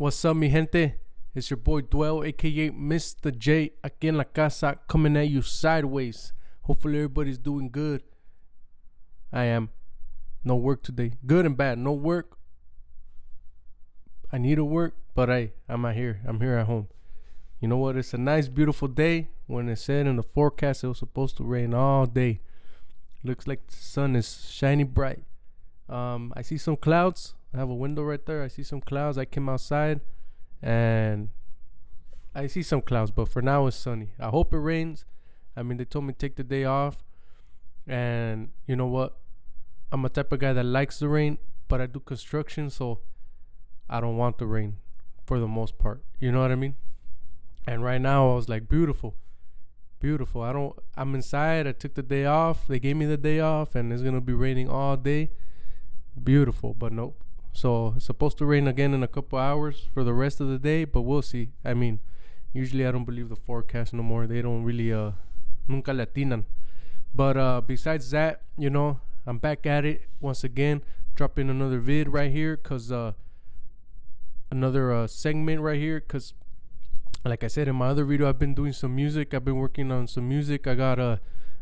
What's up, mi gente? It's your boy Dwell, aka Mr. J, aquí en la casa, coming at you sideways. Hopefully, everybody's doing good. I am. No work today. Good and bad. No work. I need to work, but I'm out here. I'm here at home. You know what? It's a nice, beautiful day. When it said in the forecast it was supposed to rain all day. Looks like the sun is shining bright. I see some clouds. I have a window right there. I see some clouds. I came outside and I see some clouds, but for now it's sunny. I hope it rains. I mean, they told me to take the day off. And you know what? I'm a type of guy that likes the rain, but I do construction, so I don't want the rain for the most part. You know what I mean? And right now I was like, beautiful. I'm inside. I took the day off. They gave me the day off, and it's going to be raining all day. Beautiful, but nope. So it's supposed to rain again in a couple hours for the rest of the day, but we'll see. I mean, usually I don't believe the forecast no more. They don't really nunca le atinan. But besides that, you know, I'm back at it once again, dropping another vid right here, cause another segment right here, cause like I said in my other video, I've been doing some music. I've been working on some music. I got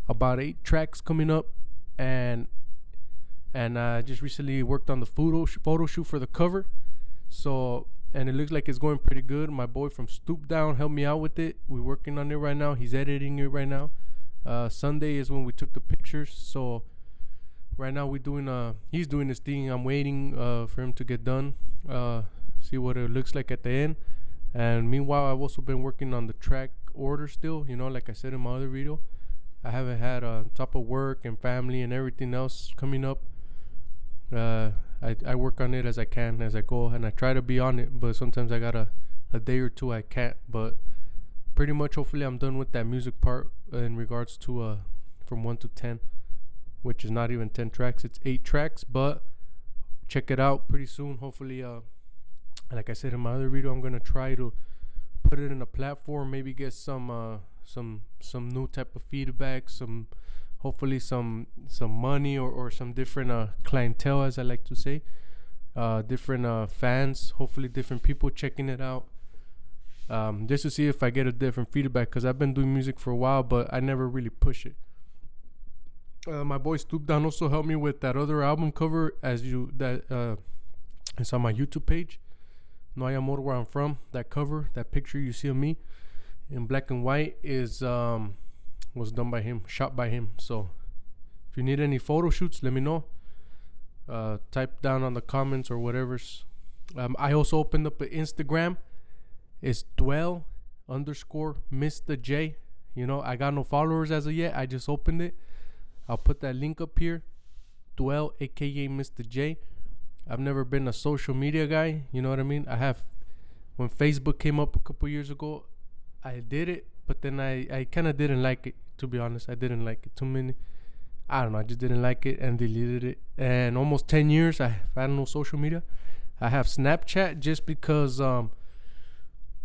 about 8 tracks coming up, and I just recently worked on the photo shoot for the cover. So, and it looks like it's going pretty good. My boy from Stoop Down helped me out with it. We're working on it right now. He's editing it right now. Sunday is when we took the pictures. So right now he's doing his thing. I'm waiting for him to get done. See what it looks like at the end. And meanwhile, I've also been working on the track order still. You know, like I said in my other video, I haven't had on top of work and family and everything else coming up. I work on it as I can, as I go, and I try to be on it, but sometimes I got a day or two I can't. But pretty much, hopefully, I'm done with that music part in regards to from 1 to 10, which is not even 10 tracks. It's 8 tracks, but check it out pretty soon. Hopefully, like I said in my other video, I'm gonna try to put it in a platform, maybe get some new type of feedback, hopefully some money or some different clientele, as I like to say, different fans, hopefully different people checking it out, just to see if I get a different feedback, because I've been doing music for a while, but I never really push it. My boy Stoop Down also helped me with that other album cover, it's on my YouTube page, No Hay Amor Where I'm From. That cover, that picture you see of me in black and white was done by him, shot by him. So if you need any photo shoots, let me know. Type down on the comments or whatever's. I also opened up an Instagram. It's Dwell_Mr. J. You know, I got no followers as of yet. I just opened it. I'll put that link up here. Dwell, aka Mr. J. I've never been a social media guy. You know what I mean? When Facebook came up a couple years ago, I did it, but then I kind of didn't like it, to be honest. I didn't like it too many. I don't know. I just didn't like it and deleted it. And almost 10 years, I've had no social media. I have Snapchat just because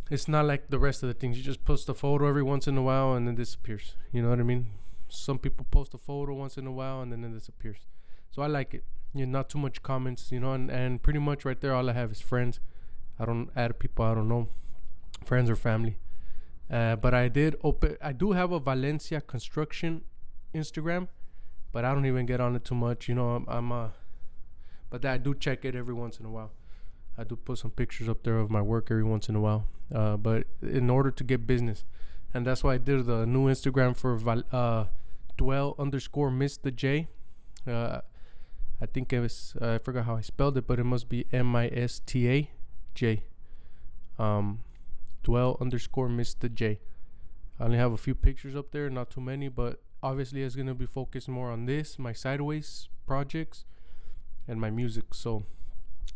it's not like the rest of the things. You just post a photo every once in a while and then it disappears. You know what I mean? Some people post a photo once in a while and then it disappears. So I like it. You know, not too much comments, you know, and pretty much right there, all I have is friends. I don't add people I don't know, friends or family. But I do have a Valencia construction Instagram, but I don't even get on it too much. You know, but I do check it every once in a while. I do put some pictures up there of my work every once in a while. But in order to get business, and that's why I did the new Instagram for Dwell_Mr. J. I think it was, I forgot how I spelled it, but it must be MISTA J. Dwell_Mr. J. I only have a few pictures up there, not too many, but obviously it's going to be focused more on this, my sideways projects, and my music. So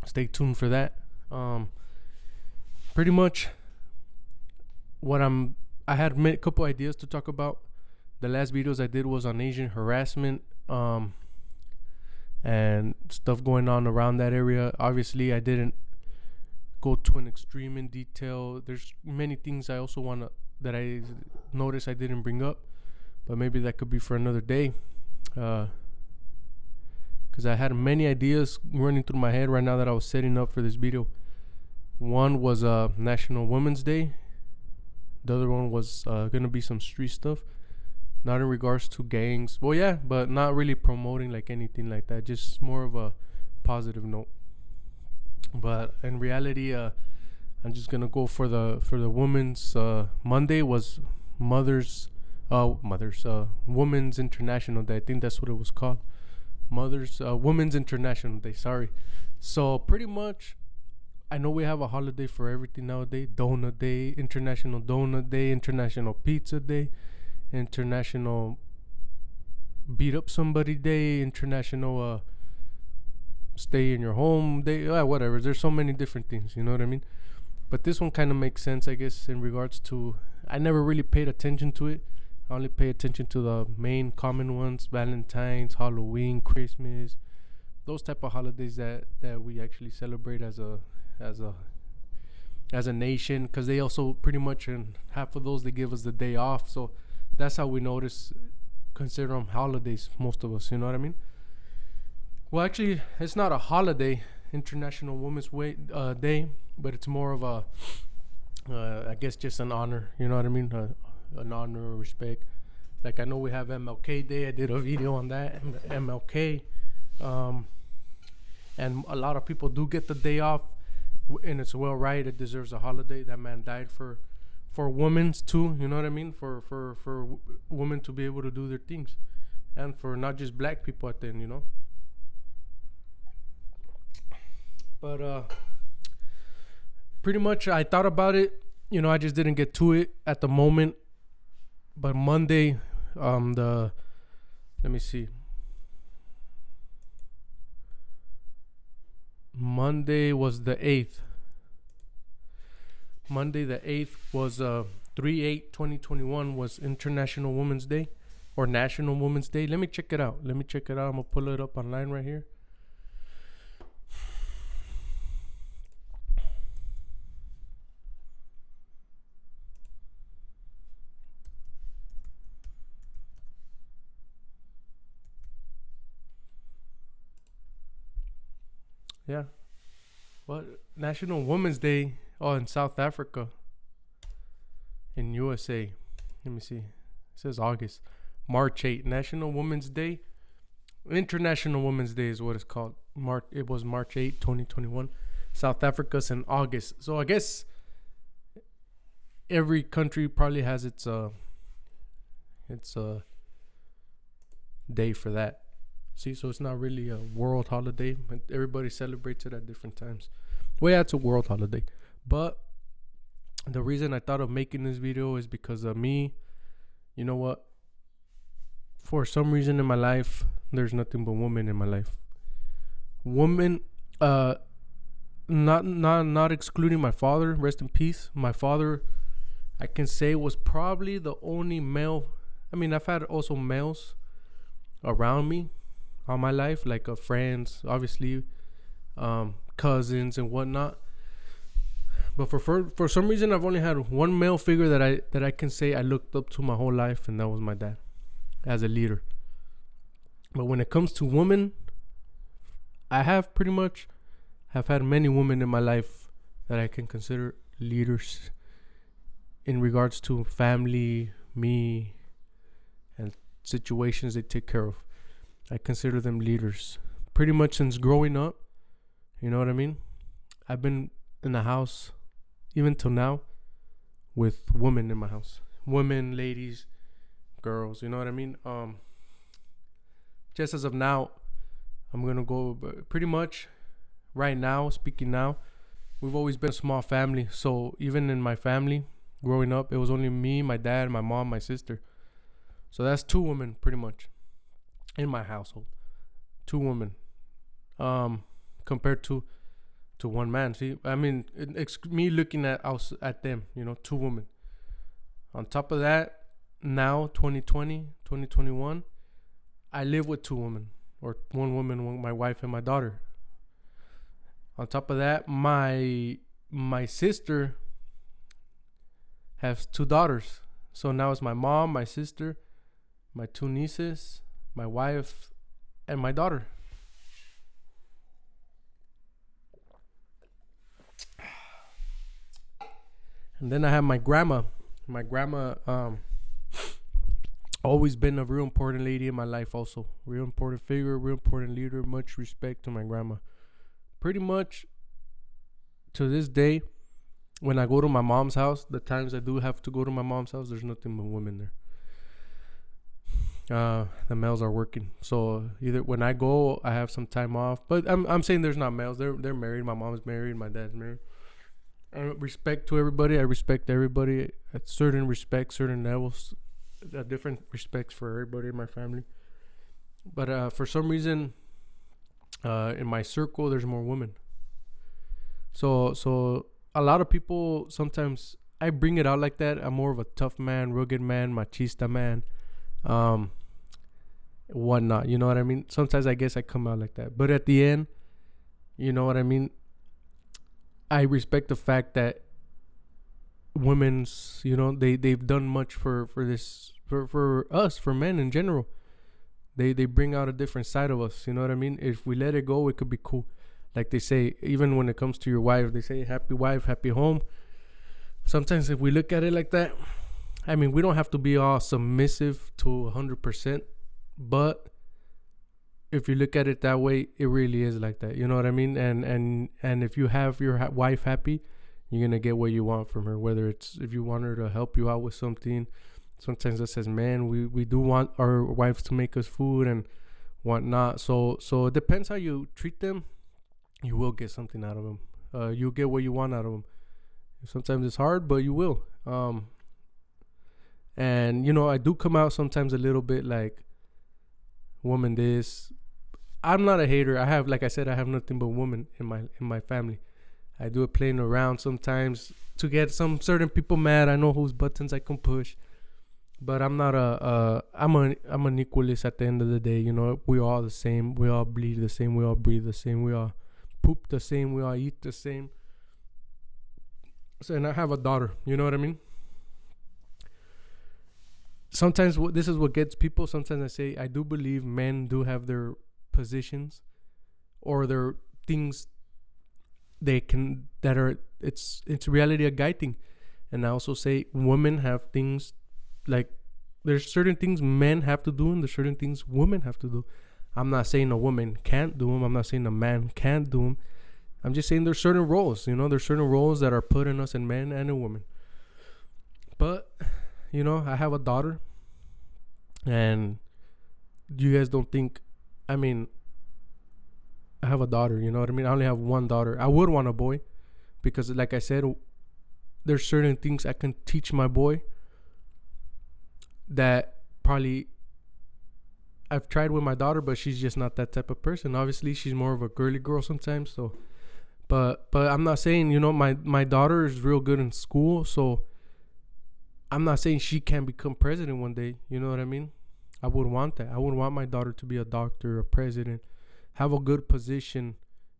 stay tuned for that. Pretty much I had a couple ideas to talk about. The last videos I did was on Asian harassment, and stuff going on around that area. Obviously, I didn't go to an extreme in detail. There's many things I also that I noticed I didn't bring up, but maybe that could be for another day. because I had many ideas running through my head right now that I was setting up for this video. One was National Women's Day. The other one was gonna be some street stuff, not in regards to gangs. Well, yeah, but not really promoting like anything like that. Just more of a positive note. But in reality, I'm just gonna go for the women's. Monday was Women's International Day. I think that's what it was called. Women's International Day. Sorry. So pretty much, I know we have a holiday for everything nowadays. Donut Day, International Donut Day, International Pizza Day, International Beat Up Somebody Day, International Stay in Your Home Day, whatever. There's so many different things, you know what I mean? But this one kind of makes sense, I guess, in regards to, I never really paid attention to it. I only pay attention to the main common ones: Valentine's, Halloween, Christmas, those type of holidays that we actually celebrate as a nation, because they also pretty much, in half of those, they give us the day off. So that's how we consider them holidays, most of us, you know what I mean? Well, actually, it's not a holiday, International Women's Day, but it's more of a I guess just an honor, you know what I mean? An honor or respect. Like, I know we have MLK Day. I did a video on that, MLK. And a lot of people do get the day off, and it's well right. It deserves a holiday. That man died for women's too, you know what I mean? For women to be able to do their things, and for not just black people at the end, you know. But pretty much, I thought about it, you know. I just didn't get to it at the moment. But Monday, let me see. Monday was the 8th. Monday the 8th was 3/8/2021 was International Women's Day, or National Women's Day. Let me check it out. I'm gonna pull it up online right here. Yeah. What? National Women's Day? Oh, in South Africa. In USA. Let me see. It says August. March 8th. National Women's Day. International Women's Day is what it's called. It was March 8th, 2021. South Africa's in August. So I guess every country probably has its day for that. See, so it's not really a world holiday, but everybody celebrates it at different times. Well, yeah, it's a world holiday. But the reason I thought of making this video is because of me. You know what? For some reason in my life, there's nothing but women in my life. Women, not excluding my father, rest in peace. My father, I can say, was probably the only male. I mean, I've had also males around me all my life, like friends, obviously, cousins and whatnot. But for some reason, I've only had one male figure that I can say I looked up to my whole life, and that was my dad, as a leader. But when it comes to women, I have had many women in my life that I can consider leaders in regards to family, me, and situations they take care of. I consider them leaders pretty much since growing up. You know what I mean? I've been in the house, even till now, with women in my house. Women, ladies, girls, you know what I mean? Just as of now, I'm going to go pretty much right now, speaking now, we've always been a small family. So even in my family, growing up, it was only me, my dad, my mom, my sister. So that's 2 women pretty much. In my household, 2 women, compared to one man. See, I mean, it's me looking at them, you know, 2 women. On top of that, now 2020, 2021, I live with 2 women, or 1 woman, my wife and my daughter. On top of that, my sister has 2 daughters. So now it's my mom, my sister, my 2 nieces, my wife, and my daughter. And then I have my grandma. My grandma always been a real important lady in my life also. Real important figure, real important leader. Much respect to my grandma. Pretty much to this day, when I go to my mom's house, the times I do have to go to my mom's house, there's nothing but women there. The males are working, so either when I go, I have some time off. But I'm saying there's not males. They're married. My mom's married. My dad's married. Respect to everybody. I respect everybody at certain respects, certain levels, different respects for everybody in my family. But for some reason, in my circle, there's more women. So a lot of people sometimes I bring it out like that. I'm more of a tough man, rugged man, machista man. Whatnot, you know what I mean? Sometimes I guess I come out like that, but at the end, you know what I mean, I respect the fact that women's, they've done much for this, for us, for men in general. They bring out a different side of us, you know what I mean? If we let it go, it could be cool. Like they say, even when it comes to your wife, they say happy wife, happy home. Sometimes if we look at it like that, I mean, we don't have to be all submissive to 100%. But if you look at it that way, it really is like that. You know what I mean? And if you have your wife happy, you're going to get what you want from her. Whether it's if you want her to help you out with something. Sometimes us as men, we do want our wives to make us food and whatnot. So it depends how you treat them. You will get something out of them. You'll get what you want out of them. Sometimes it's hard, but you will. And, I do come out sometimes a little bit like, woman this. I'm not a hater. I have, like I said, I have nothing but women in my family. I do it playing around sometimes to get some certain people mad. I know whose buttons I can push, but I'm not I'm an equalist at the end of the day. We're all the same. We all bleed the same. We all breathe the same. We all poop the same. We all eat the same. So, and I have a daughter. You know what I mean? Sometimes this is what gets people. Sometimes I say I do believe men do have their positions or their things it's reality a guy thing. And I also say women have things like there's certain things men have to do and there's certain things women have to do. I'm not saying a woman can't do them. I'm not saying a man can't do them. I'm just saying there's certain roles. There's certain roles that are put in us in men and in women. But I have a daughter, and you guys don't think, I have a daughter, you know what I mean? I only have one daughter. I would want a boy because, like I said, there's certain things I can teach my boy that probably I've tried with my daughter, but she's just not that type of person. Obviously, she's more of a girly girl sometimes. So, but I'm not saying, my daughter is real good in school, so I'm not saying she can become president one day. You know what I mean? I would want that. I would want my daughter to be a doctor, a president, have a good position,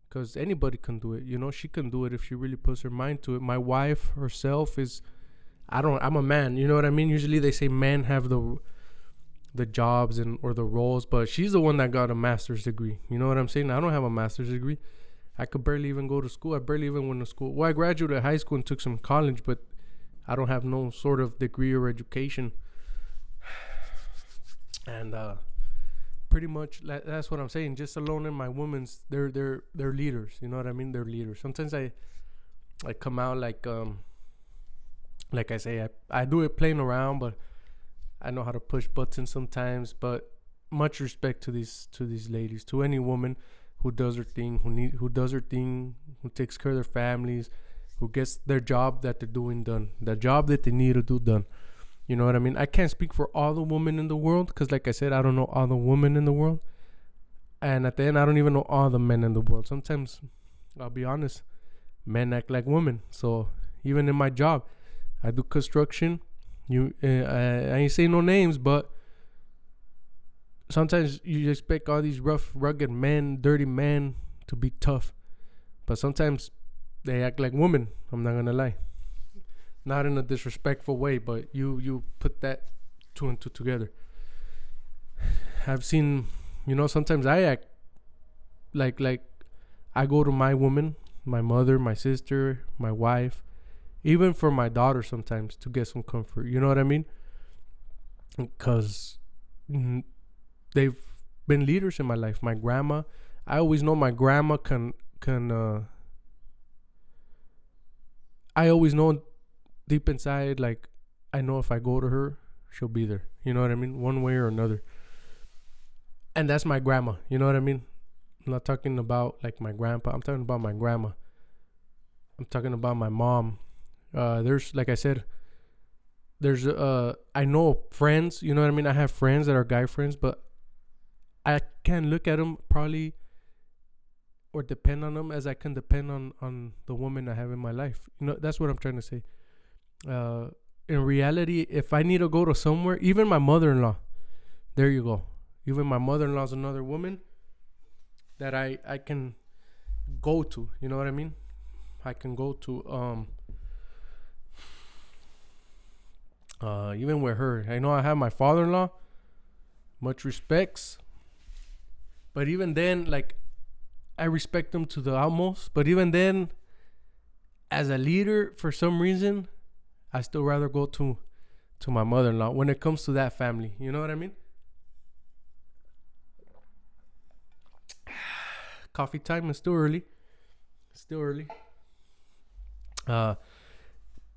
because anybody can do it. She can do it if she really puts her mind to it. My wife herself is, I'm a man. You know what I mean? Usually they say men have the jobs or the roles, but she's the one that got a master's degree. You know what I'm saying? I don't have a master's degree. I could barely even go to school. I barely even went to school. Well, I graduated high school and took some college, but I don't have no sort of degree or education. And pretty much that's what I'm saying. Just alone in my women's, they're leaders. You know what I mean? They're leaders. Sometimes I come out like I say, I do it playing around, but I know how to push buttons sometimes. But much respect to these ladies, to any woman who does her thing, who takes care of their families, who gets their job that they're doing done, the job that they need to do done. You know what I mean? I can't speak for all the women in the world because, like I said, I don't know all the women in the world. And at the end, I don't even know all the men in the world. Sometimes, I'll be honest, men act like women. So even in my job, I do construction. I ain't saying no names, but sometimes you expect all these rough, rugged men, dirty men to be tough. But sometimes they act like women. I'm not going to lie. Not in a disrespectful way, but you put that two and two together. I've seen, sometimes I act like I go to my woman, my mother, my sister, my wife, even for my daughter sometimes to get some comfort. You know what I mean? Because they've been leaders in my life. My grandma, I always know my grandma can I always know deep inside, like, I know if I go to her, she'll be there. You know what I mean? One way or another. And that's my grandma. You know what I mean? I'm not talking about like my grandpa. I'm talking about my grandma. I'm talking about my mom. There's, like I said, there's I know friends. You know what I mean? I have friends that are guy friends, but I can't look at them probably or depend on them as I can depend on the woman I have in my life. You know, that's what I'm trying to say. In reality, if I need to go to somewhere, even my mother-in-law, there you go. Even my mother-in-law is another woman that I can go to. You know what I mean? I can go to even with her. I know I have my father-in-law, much respects, but even then, like, I respect him to the utmost. But even then, as a leader, for some reason, I still rather go to my mother-in-law when it comes to that family. You know what I mean? Coffee time is still early.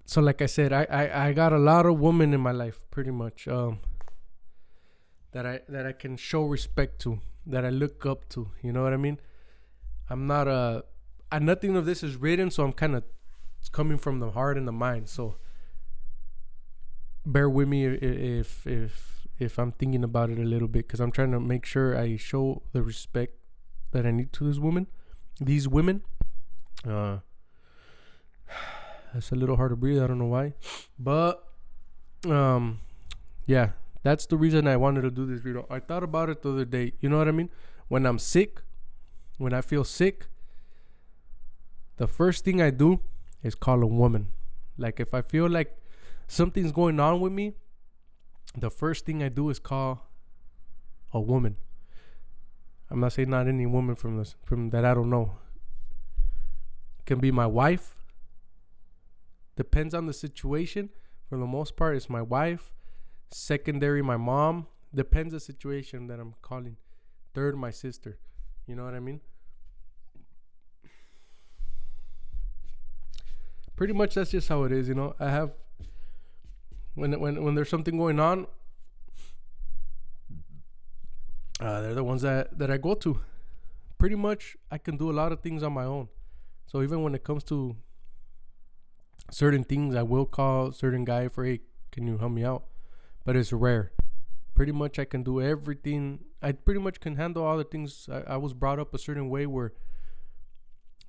So like I said, I got a lot of women in my life, pretty much, that I can show respect to, that I look up to. You know what I mean? I'm not nothing of this is written, so I'm kind of coming from the heart and the mind. So bear with me if I'm thinking about it a little bit, because I'm trying to make sure I show the respect that I need to these women. It's a little hard to breathe. I don't know why, but yeah, that's the reason I wanted to do this video. I thought about it the other day. You know what I mean? When I'm sick, when I feel sick, the first thing I do is call a woman. Like, if I feel like something's going on with me, the first thing I do is call a woman. I'm not saying not any woman from that I don't know. It can be my wife. Depends on the situation. For the most part, it's my wife. Secondary, my mom. Depends the situation that I'm calling. Third, my sister. You know what I mean? Pretty much that's just how it is, you know. I have when there's something going on, they're the ones that I go to. Pretty much I can do a lot of things on my own. So even when it comes to certain things, I will call certain guy for, hey, can you help me out? But it's rare. Pretty much I can do everything. I pretty much can handle all the things. I was brought up a certain way where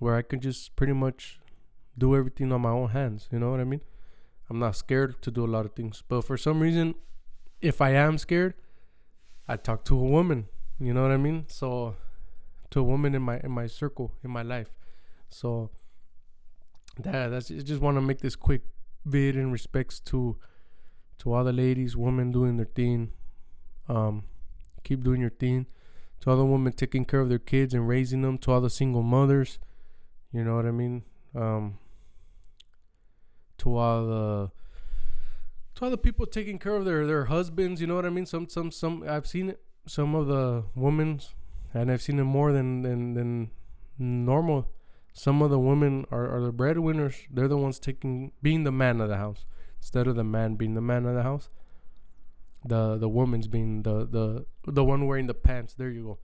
I can just pretty much do everything on my own hands. You know what I mean? I'm not scared to do a lot of things. But for some reason, if I am scared, I talk to a woman. You know what I mean? So, to a woman in my circle, in my life. So that's I just want to make this quick vid in respects to all the ladies, women doing their thing. Keep doing your thing. To all the women taking care of their kids and raising them. To all the single mothers, you know what I mean. To all the people taking care of their husbands, you know what I mean. Some I've seen it. Some of the women, and I've seen it more than normal. Some of the women are the breadwinners. They're the ones being the man of the house instead of the man being the man of the house. The woman's being the one wearing the pants. There you go.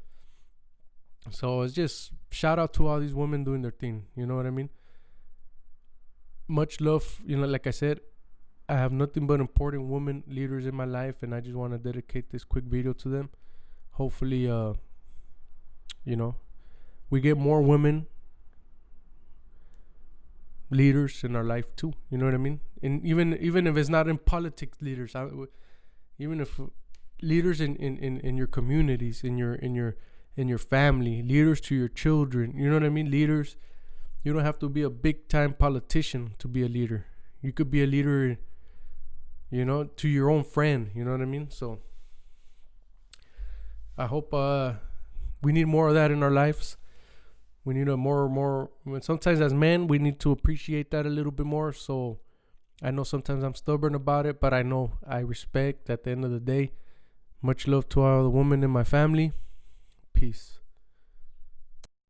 So it's just shout out to all these women doing their thing. You know what I mean? Much love. You know, like I said, I have nothing but important women leaders in my life, and I just want to dedicate this quick video to them. Hopefully, you know, we get more women leaders in our life too. You know what I mean? And even if it's not in politics, leaders, even if leaders in your communities, in your family, leaders to your children. You know what I mean? Leaders. You don't have to be a big time politician to be a leader. You could be a leader, you know, to your own friend. You know what I mean? So I hope we need more of that in our lives. We need a more. Sometimes as men, we need to appreciate that a little bit more. So I know sometimes I'm stubborn about it, but I know I respect at the end of the day. Much love to all the women in my family. Peace.